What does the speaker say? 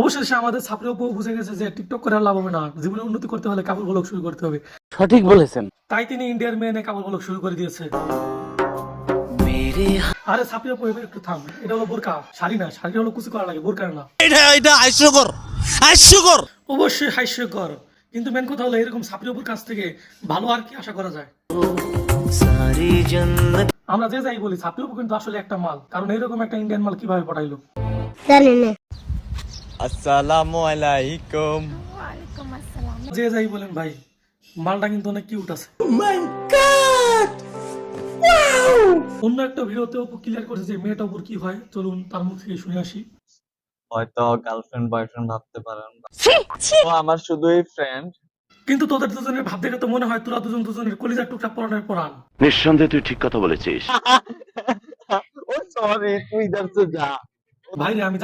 অবশেষে আমাদের ছাত্র বউ বুঝে গেছে যে টিকটক করে আর লাভ হবে না, জীবনে উন্নতি করতে হলে কাপড় ব্লগ শুরু করতে হবে। সঠিক বলেছেন। তাই তিনি ইন্ডিয়ার মেয়ে নিয়ে কাপড় ব্লগ শুরু করে দিয়েছে। আরে ছাত্র বউ এবার একটু থাম, এটা হলো বোরকা, শাড়ি না। শাড়ি হলো কুচি করা লাগে, বোরকা না। এটা হাস্যকর, হাস্যকর। অবশ্যই হাস্যকর, কিন্তু মেন কথা হলো এরকম ছাত্র বউর কাছ থেকে ভালো আর কি আশা করা যায়। আমরা যে যাই বলি ছাত্র বউ কিন্তু আসলে একটা মাল, কারণ এরকম একটা ইন্ডিয়ান মাল কিভাবে পটাইলো। আসসালামু আলাইকুম। যে যাই বলেন ভাই, মালটা কিন্তু অনেক কিউট আছে। অন্য একটা ভিডিওতে অপু ক্লিয়ার করেছে যে মেয়েটা উপর কি হয়, চলুন তার মুখ থেকে শুনে আসি। হয়তো গার্লফ্রেন্ড বয়ফ্রেন্ড ভাবতে পারেন, ও আমার শুধুই ফ্রেন্ড। কিন্তু তোদের দুজনের ভাব দেখে তো মনে হয় তোরা দুজন দুজনের কলিজার টুকরা পরানের পরান। নিঃসন্দেহে তুই ঠিক কথা বলেছিস। ও সরি, তুই যাচ্ছে যা। ভাই রে, আমি জানি